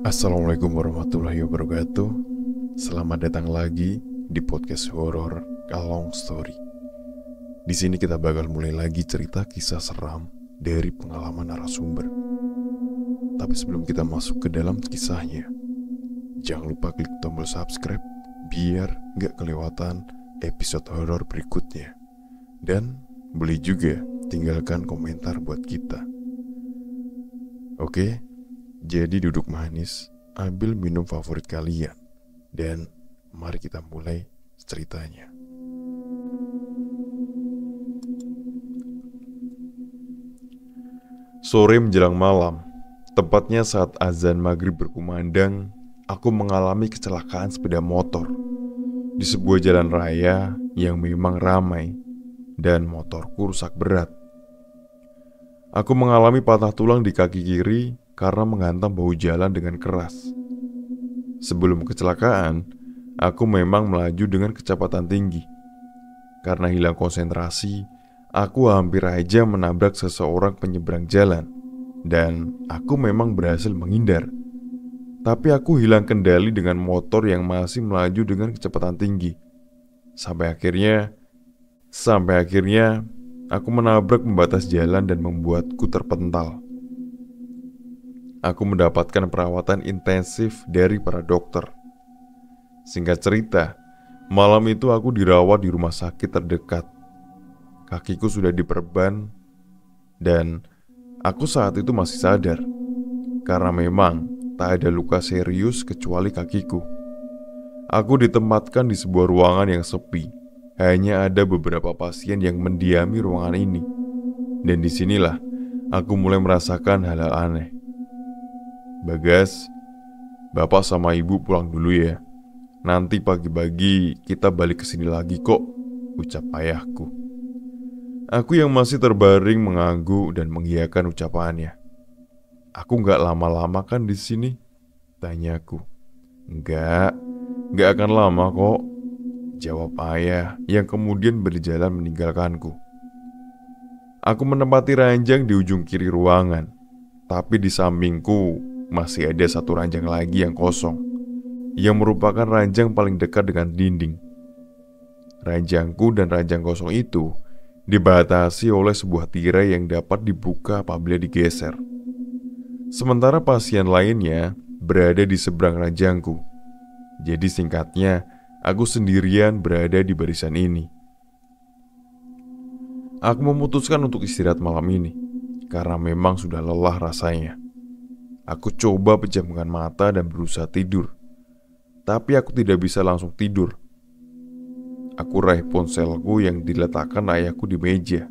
Assalamualaikum warahmatullahi wabarakatuh. Selamat datang lagi di podcast horor A Long Story. Di sini kita bakal mulai lagi cerita kisah seram dari pengalaman narasumber. Tapi sebelum kita masuk ke dalam kisahnya, jangan lupa klik tombol subscribe biar gak kelewatan episode horor berikutnya. Dan boleh juga tinggalkan komentar buat kita. Oke? Jadi duduk manis, ambil minum favorit kalian, dan mari kita mulai ceritanya. Sore menjelang malam, tepatnya saat azan maghrib berkumandang, aku mengalami kecelakaan sepeda motor di sebuah jalan raya yang memang ramai dan motorku rusak berat. Aku mengalami patah tulang di kaki kiri karena menghantam bahu jalan dengan keras. Sebelum kecelakaan, aku memang melaju dengan kecepatan tinggi. Karena hilang konsentrasi, aku hampir aja menabrak seseorang penyeberang jalan. Dan aku memang berhasil menghindar. Tapi aku hilang kendali dengan motor yang masih melaju dengan kecepatan tinggi. Sampai akhirnya aku menabrak pembatas jalan dan membuatku terpental. Aku mendapatkan perawatan intensif dari para dokter. Singkat cerita, malam itu aku dirawat di rumah sakit terdekat. Kakiku sudah diperban dan aku saat itu masih sadar. Karena memang tak ada luka serius kecuali kakiku. Aku ditempatkan di sebuah ruangan yang sepi. Hanya ada beberapa pasien yang mendiami ruangan ini. Dan disinilah aku mulai merasakan hal-hal aneh. Bagas, bapak sama ibu pulang dulu ya. Nanti pagi-pagi kita balik ke sini lagi kok, ucap ayahku. Aku yang masih terbaring mengangguk dan mengiyakan ucapannya. Aku gak lama-lama kan di sini? Tanyaku. Enggak akan lama kok, jawab ayah yang kemudian berjalan meninggalkanku. Aku menempati ranjang di ujung kiri ruangan, tapi di sampingku masih ada satu ranjang lagi yang kosong, yang merupakan ranjang paling dekat dengan dinding. Ranjangku dan ranjang kosong itu dibatasi oleh sebuah tirai yang dapat dibuka apabila digeser. Sementara pasien lainnya berada di seberang ranjangku. Jadi singkatnya, aku sendirian berada di barisan ini. Aku memutuskan untuk istirahat malam ini karena memang sudah lelah rasanya. Aku coba pejamkan mata dan berusaha tidur. Tapi aku tidak bisa langsung tidur. Aku raih ponselku yang diletakkan ayahku di meja.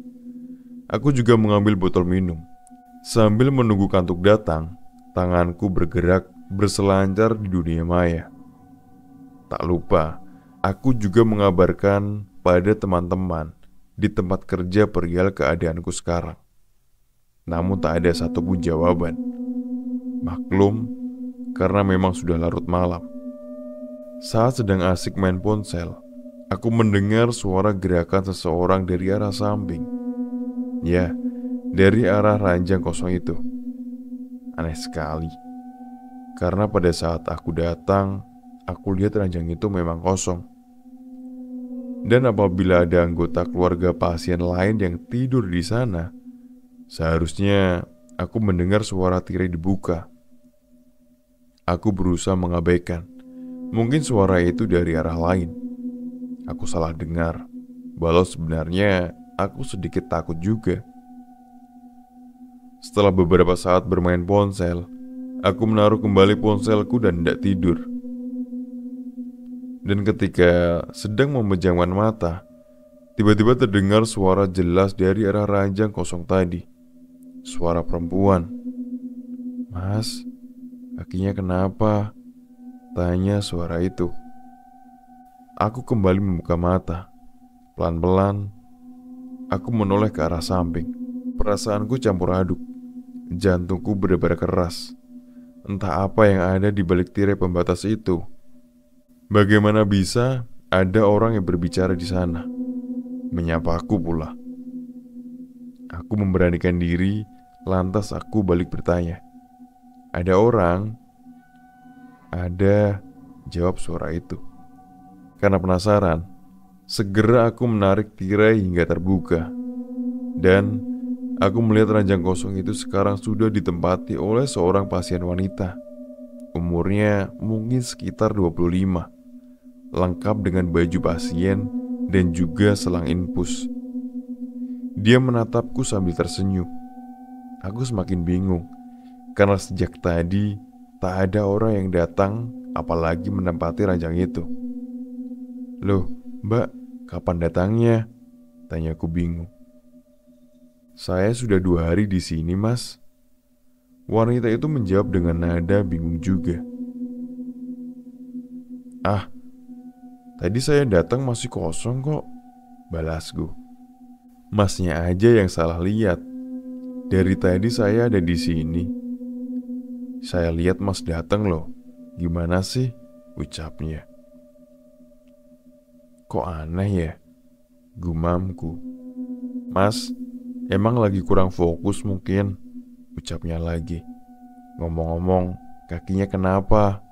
Aku juga mengambil botol minum. Sambil menunggu kantuk datang, tanganku bergerak berselancar di dunia maya. Tak lupa, aku juga mengabarkan pada teman-teman di tempat kerja perihal keadaanku sekarang. Namun tak ada satupun jawaban. Maklum, karena memang sudah larut malam. Saat sedang asik main ponsel, aku mendengar suara gerakan seseorang dari arah samping. Ya, dari arah ranjang kosong itu. Aneh sekali. Karena pada saat aku datang, aku lihat ranjang itu memang kosong. Dan apabila ada anggota keluarga pasien lain yang tidur di sana, seharusnya aku mendengar suara tirai dibuka. Aku berusaha mengabaikan. Mungkin suara itu dari arah lain. Aku salah dengar. Walau sebenarnya aku sedikit takut juga. Setelah beberapa saat bermain ponsel, aku menaruh kembali ponselku dan tidak tidur. Dan ketika sedang memejamkan mata, tiba-tiba terdengar suara jelas dari arah ranjang kosong tadi. Suara perempuan. Mas, kakinya kenapa? Tanya suara itu. Aku kembali membuka mata. Pelan-pelan, aku menoleh ke arah samping. Perasaanku campur aduk. Jantungku berdebar keras. Entah apa yang ada di balik tirai pembatas itu. Bagaimana bisa ada orang yang berbicara di sana? Menyapa aku pula. Aku memberanikan diri, lantas aku balik bertanya. Ada orang? Ada, jawab suara itu. Karena penasaran, segera aku menarik tirai hingga terbuka. Dan aku melihat ranjang kosong itu sekarang sudah ditempati oleh seorang pasien wanita. Umurnya mungkin sekitar 25, lengkap dengan baju pasien dan juga selang infus. Dia menatapku sambil tersenyum. Aku semakin bingung, karena sejak tadi tak ada orang yang datang, apalagi menempati ranjang itu. "Loh, Mbak, kapan datangnya?" tanyaku bingung. "Saya sudah 2 hari di sini, Mas." Wanita itu menjawab dengan nada bingung juga. "Ah, tadi saya datang masih kosong kok," balasku. "Masnya aja yang salah lihat. Dari tadi saya ada di sini. Saya lihat Mas datang loh. Gimana sih?" ucapnya. "Kok aneh ya?" gumamku. "Mas, emang lagi kurang fokus mungkin," ucapnya lagi. "Ngomong-ngomong, kakinya kenapa?"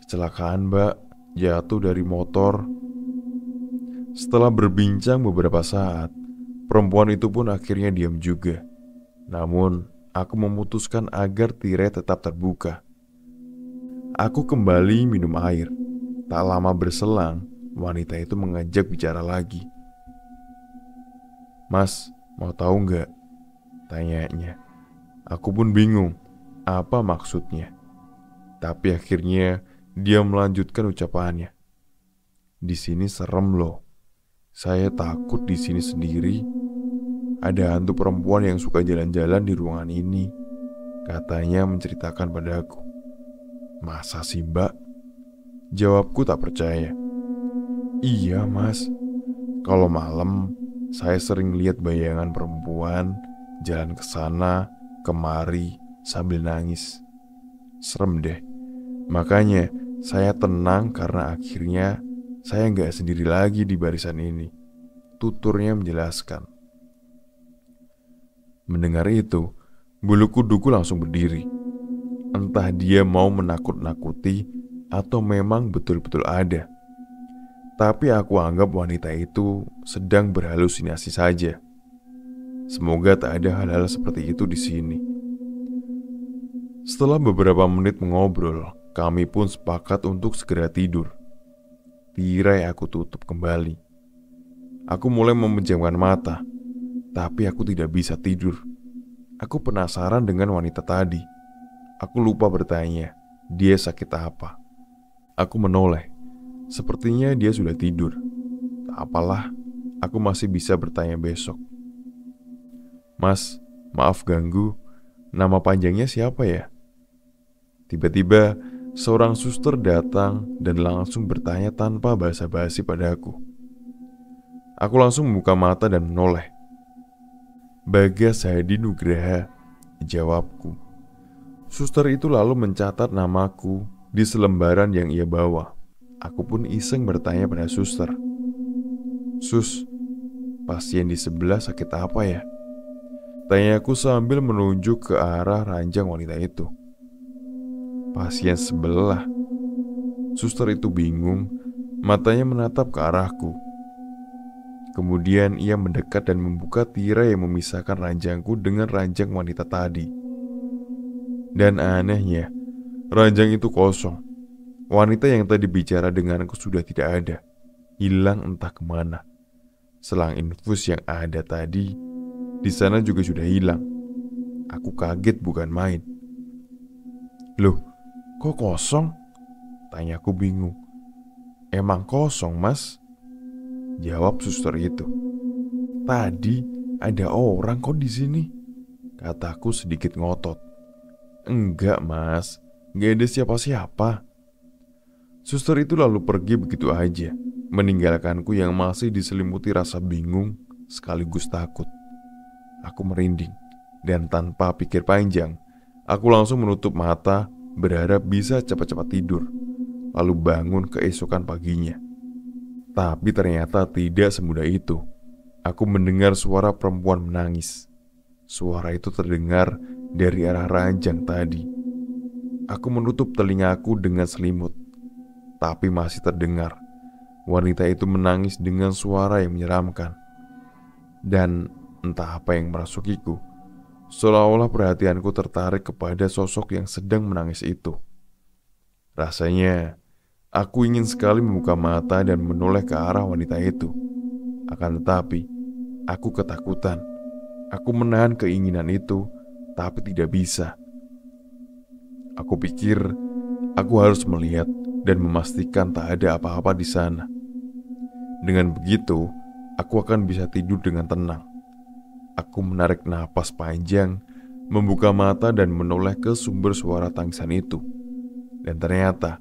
"Kecelakaan, Mbak. Jatuh dari motor." Setelah berbincang beberapa saat, perempuan itu pun akhirnya diam juga. Namun, aku memutuskan agar tirai tetap terbuka. Aku kembali minum air. Tak lama berselang, wanita itu mengajak bicara lagi. "Mas, mau tahu nggak?" tanyanya. Aku pun bingung, apa maksudnya. Tapi akhirnya dia melanjutkan ucapannya. "Di sini serem loh. Saya takut di sini sendiri. Ada hantu perempuan yang suka jalan-jalan di ruangan ini," katanya menceritakan padaku. "Masa sih, Mbak?" jawabku tak percaya. "Iya, Mas. Kalau malam saya sering lihat bayangan perempuan jalan ke sana kemari sambil nangis. Serem deh. Makanya saya tenang karena akhirnya saya nggak sendiri lagi di barisan ini," tuturnya menjelaskan. Mendengar itu, bulu kuduku langsung berdiri. Entah dia mau menakut-nakuti atau memang betul-betul ada. Tapi aku anggap wanita itu sedang berhalusinasi saja. Semoga tak ada hal-hal seperti itu di sini. Setelah beberapa menit mengobrol, kami pun sepakat untuk segera tidur. Tirai aku tutup kembali. Aku mulai memejamkan mata, tapi aku tidak bisa tidur. Aku penasaran dengan wanita tadi. Aku lupa bertanya, dia sakit apa. Aku menoleh. Sepertinya dia sudah tidur. Tak apalah, aku masih bisa bertanya besok. "Mas, maaf ganggu. Nama panjangnya siapa ya?" Tiba-tiba, seorang suster datang dan langsung bertanya tanpa basa-basi padaku. Aku langsung membuka mata dan menoleh. "Bagas Hadi Nugraha," jawabku. Suster itu lalu mencatat namaku di selembaran yang ia bawa. Aku pun iseng bertanya pada suster, "Sus, pasien di sebelah sakit apa ya?" tanyaku sambil menunjuk ke arah ranjang wanita itu. "Pasien sebelah?" Suster itu bingung, matanya menatap ke arahku. Kemudian ia mendekat dan membuka tirai yang memisahkan ranjangku dengan ranjang wanita tadi. Dan anehnya, ranjang itu kosong. Wanita yang tadi bicara denganku sudah tidak ada. Hilang entah kemana. Selang infus yang ada tadi di sana juga sudah hilang. Aku kaget bukan main. "Loh, kok kosong?" tanyaku bingung. "Emang kosong, Mas?" jawab suster itu. "Tadi ada orang kok di sini," kataku sedikit ngotot. "Enggak, Mas, enggak ada siapa-siapa." Suster itu lalu pergi begitu aja, meninggalkanku yang masih diselimuti rasa bingung sekaligus takut. Aku merinding, dan tanpa pikir panjang, aku langsung menutup mata, berharap bisa cepat-cepat tidur, lalu bangun keesokan paginya. Tapi ternyata tidak semudah itu. Aku mendengar suara perempuan menangis. Suara itu terdengar dari arah ranjang tadi. Aku menutup telingaku dengan selimut, tapi masih terdengar wanita itu menangis dengan suara yang menyeramkan. Dan entah apa yang merasukiku, seolah-olah perhatianku tertarik kepada sosok yang sedang menangis itu. Rasanya aku ingin sekali membuka mata dan menoleh ke arah wanita itu. Akan tetapi, aku ketakutan. Aku menahan keinginan itu, tapi tidak bisa. Aku pikir aku harus melihat dan memastikan tak ada apa-apa di sana. Dengan begitu, aku akan bisa tidur dengan tenang. Aku menarik napas panjang, membuka mata dan menoleh ke sumber suara tangisan itu. Dan ternyata,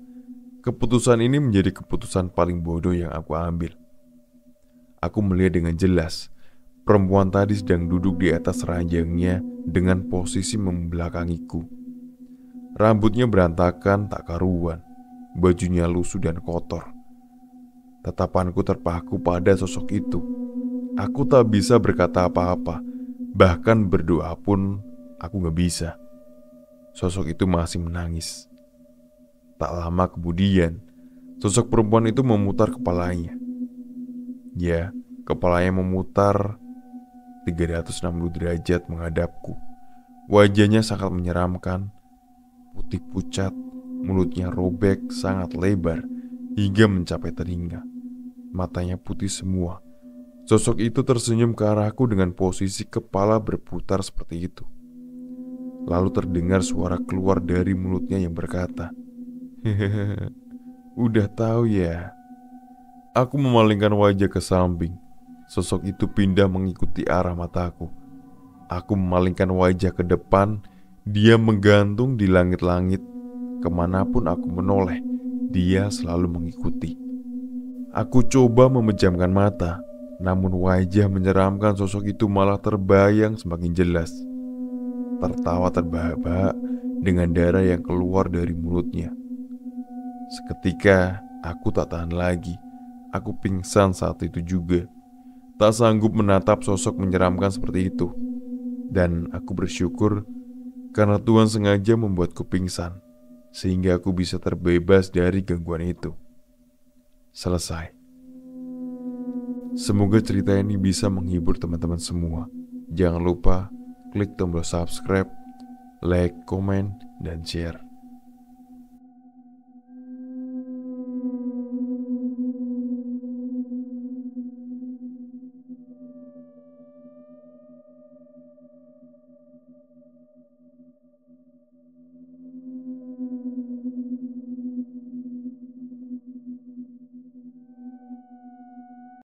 keputusan ini menjadi keputusan paling bodoh yang aku ambil. Aku melihat dengan jelas, perempuan tadi sedang duduk di atas ranjangnya dengan posisi membelakangiku. Rambutnya berantakan tak karuan, bajunya lusuh dan kotor. Tatapanku terpaku pada sosok itu. Aku tak bisa berkata apa-apa, bahkan berdoa pun aku gak bisa. Sosok itu masih menangis. Tak lama kemudian, sosok perempuan itu memutar kepalanya. Ya, kepalanya memutar 360 derajat menghadapku. Wajahnya sangat menyeramkan, putih pucat, mulutnya robek sangat lebar hingga mencapai telinga. Matanya putih semua. Sosok itu tersenyum ke arahku dengan posisi kepala berputar seperti itu. Lalu terdengar suara keluar dari mulutnya yang berkata, "Hehehe, udah tahu ya." Aku memalingkan wajah ke samping. Sosok itu pindah mengikuti arah mataku. Aku memalingkan wajah ke depan. Dia menggantung di langit-langit. Kemanapun aku menoleh, dia selalu mengikuti. Aku coba memejamkan mata, namun wajah menyeramkan sosok itu malah terbayang semakin jelas. Tertawa terbahak-bahak dengan darah yang keluar dari mulutnya. Seketika aku tak tahan lagi. Aku pingsan saat itu juga. Tak sanggup menatap sosok menyeramkan seperti itu. Dan aku bersyukur karena Tuhan sengaja membuatku pingsan, sehingga aku bisa terbebas dari gangguan itu. Selesai. Semoga cerita ini bisa menghibur teman-teman semua. Jangan lupa klik tombol subscribe, like, komen, dan share.